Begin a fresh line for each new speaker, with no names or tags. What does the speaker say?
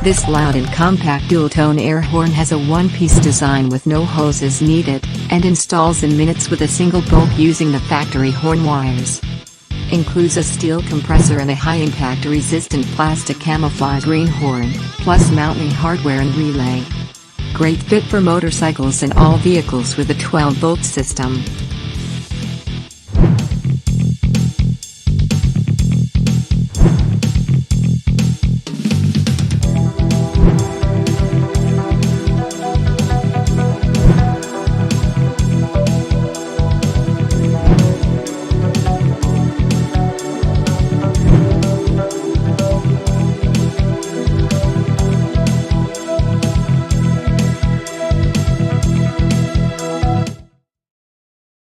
This loud and compact dual-tone air horn has a one-piece design with no hoses needed, and installs in minutes with a single bolt using the factory horn wires. Includes a steel compressor and a high-impact resistant plastic camouflage green horn, plus mounting hardware and relay. Great fit for motorcycles and all vehicles with a 12-volt system.